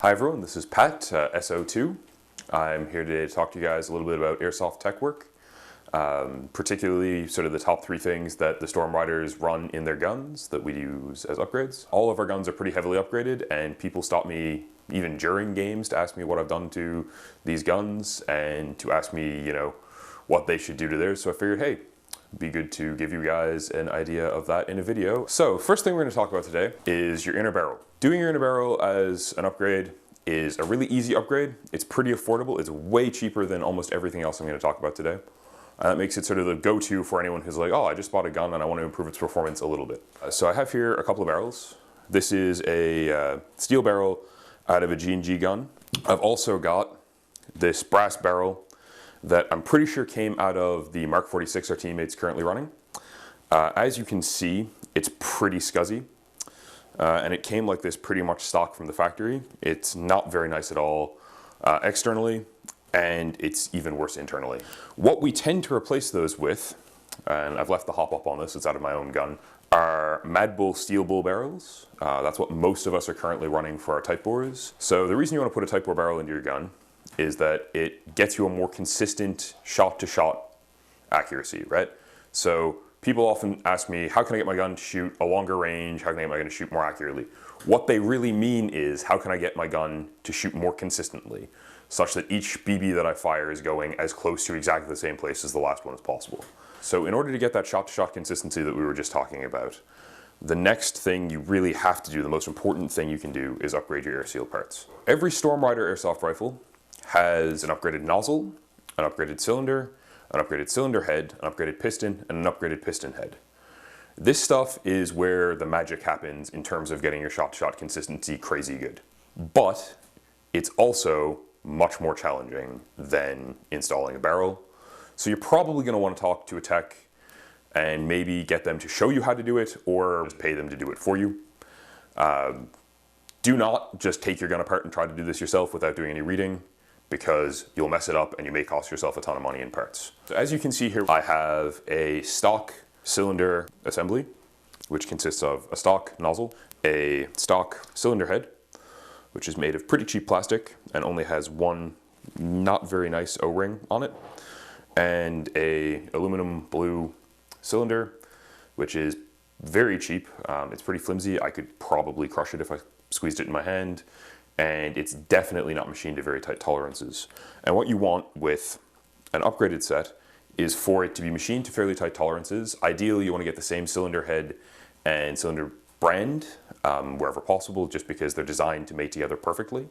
Hi everyone, this is Pat, SO2. I'm here today to talk to you guys a little bit about airsoft tech work, particularly sort of the top three things that the Storm Riders run in their guns that we use as upgrades. All of our guns are pretty heavily upgraded, and people stop me even during games to ask me what I've done to these guns and to ask me, what they should do to theirs. So I figured, hey, it'd be good to give you guys an idea of that in a video. So first thing we're going to talk about today is your inner barrel. Doing your inner barrel as an upgrade is a really easy upgrade. It's pretty affordable. It's way cheaper than almost everything else I'm going to talk about today. That makes it sort of the go-to for anyone who's like, oh, I just bought a gun and I want to improve its performance a little bit. So I have here a couple of barrels. This is a steel barrel out of a G&G gun. I've also got this brass barrel that I'm pretty sure came out of the Mark 46 our teammate's currently running. As you can see, it's pretty scuzzy. And it came like this pretty much stock from the factory. It's not very nice at all externally, and it's even worse internally. What we tend to replace those with, and I've left the hop up on this, it's out of my own gun, are Mad Bull steel bull barrels. That's what most of us are currently running for our Type bores. So the reason you want to put a Type bore barrel into your gun is that it gets you a more consistent shot-to-shot accuracy, right? So people often ask me, how can I get my gun to shoot a longer range? How can I get my gun to shoot more accurately? What they really mean is, how can I get my gun to shoot more consistently, such that each BB that I fire is going as close to exactly the same place as the last one as possible. So in order to get that shot-to-shot consistency that we were just talking about, the next thing you really have to do, the most important thing you can do, is upgrade your air seal parts. Every Storm Rider airsoft rifle has an upgraded nozzle, an upgraded cylinder, an upgraded cylinder head, an upgraded piston, and an upgraded piston head. This stuff is where the magic happens in terms of getting your shot-to-shot consistency crazy good. But it's also much more challenging than installing a barrel. So you're probably going to want to talk to a tech and maybe get them to show you how to do it, or just pay them to do it for you. Do not just take your gun apart and try to do this yourself without doing any reading, because you'll mess it up and you may cost yourself a ton of money in parts. So as you can see here, I have a stock cylinder assembly, which consists of a stock nozzle, a stock cylinder head, which is made of pretty cheap plastic and only has one not very nice O-ring on it, and a aluminum blue cylinder, which is very cheap. It's pretty flimsy. I could probably crush it if I squeezed it in my hand. And it's definitely not machined to very tight tolerances. And what you want with an upgraded set is for it to be machined to fairly tight tolerances. Ideally, you want to get the same cylinder head and cylinder brand wherever possible, just because they're designed to mate together perfectly.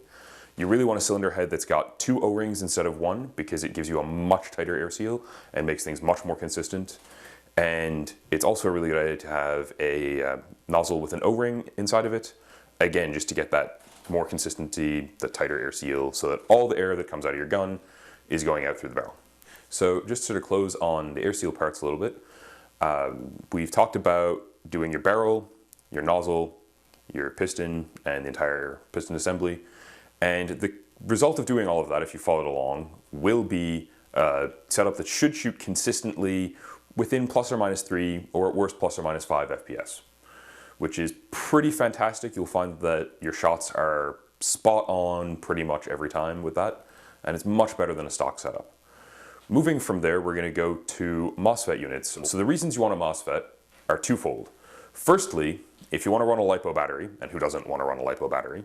You really want a cylinder head that's got 2 O-rings instead of 1, because it gives you a much tighter air seal and makes things much more consistent. And it's also a really good idea to have a nozzle with an O-ring inside of it, again, just to get that more consistency, the tighter air seal, so that all the air that comes out of your gun is going out through the barrel. So just to sort of close on the air seal parts a little bit, we've talked about doing your barrel, your nozzle, your piston, and the entire piston assembly. And the result of doing all of that, if you followed along, will be a setup that should shoot consistently within ±3, or at worst ±5 FPS. Which is pretty fantastic. You'll find that your shots are spot on pretty much every time with that, and it's much better than a stock setup. Moving from there, we're going to go to Mosfet units. So the reasons you want a Mosfet are twofold. Firstly, if you want to run a LiPo battery, and who doesn't want to run a LiPo battery,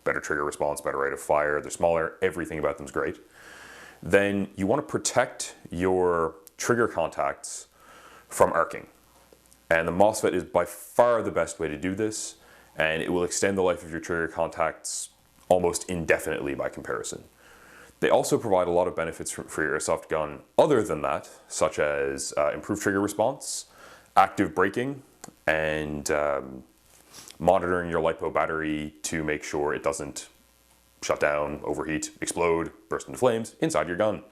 better trigger response, better rate of fire, they're smaller, everything about them is great, then you want to protect your trigger contacts from arcing. And the Mosfet is by far the best way to do this, and it will extend the life of your trigger contacts almost indefinitely by comparison. They also provide a lot of benefits for your airsoft gun other than that, such as improved trigger response, active braking, and monitoring your LiPo battery to make sure it doesn't shut down, overheat, explode, burst into flames inside your gun.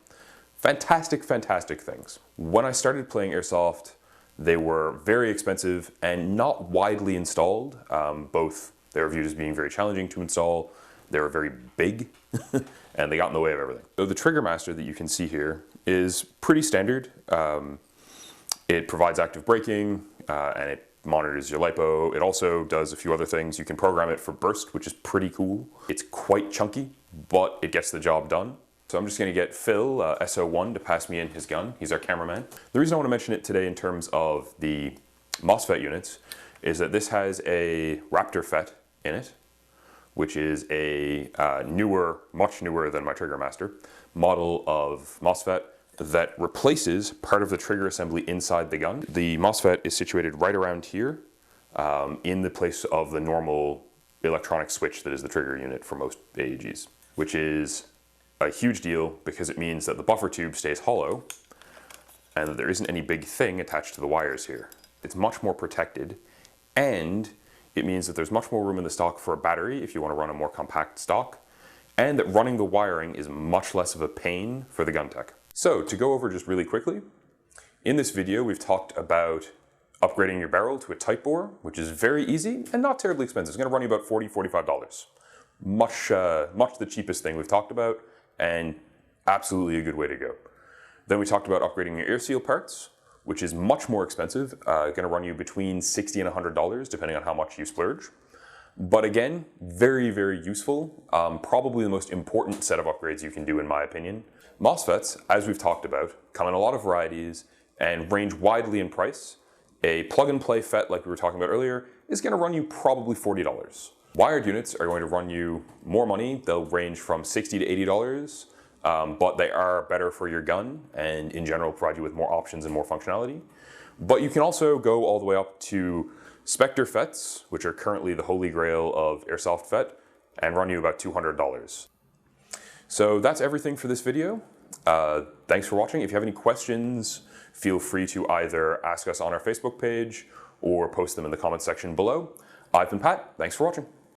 Fantastic, fantastic things. When I started playing airsoft, they were very expensive and not widely installed. Both they were viewed as being very challenging to install, they were very big, and they got in the way of everything. So the Trigger Master that you can see here is pretty standard. It provides active braking, and it monitors your LiPo. It also does a few other things. You can program it for burst, which is pretty cool. It's quite chunky, but it gets the job done. So I'm just going to get Phil, SO1, to pass me in his gun. He's our cameraman. The reason I want to mention it today in terms of the Mosfet units is that this has a Raptor FET in it, which is a newer, much newer than my Trigger Master, model of Mosfet that replaces part of the trigger assembly inside the gun. The Mosfet is situated right around here in the place of the normal electronic switch that is the trigger unit for most AEGs, which is a huge deal because it means that the buffer tube stays hollow and that there isn't any big thing attached to the wires here. It's much more protected, and it means that there's much more room in the stock for a battery if you want to run a more compact stock, and that running the wiring is much less of a pain for the gun tech. So to go over just really quickly, in this video we've talked about upgrading your barrel to a tight bore, which is very easy and not terribly expensive. It's going to run you about $40, $45. Much the cheapest thing we've talked about, and absolutely a good way to go. Then we talked about upgrading your air seal parts, which is much more expensive, going to run you between $60 and $100 depending on how much you splurge. But again, very, very useful. Probably the most important set of upgrades you can do in my opinion. Mosfets, as we've talked about, come in a lot of varieties and range widely in price. A plug-and-play FET, like we were talking about earlier, is going to run you probably $40. Wired units are going to run you more money. They'll range from $60 to $80, but they are better for your gun and in general provide you with more options and more functionality. But you can also go all the way up to Spectre FETs, which are currently the holy grail of airsoft FET, and run you about $200. So that's everything for this video. Thanks for watching. If you have any questions, feel free to either ask us on our Facebook page or post them in the comments section below. I've been Pat. Thanks for watching.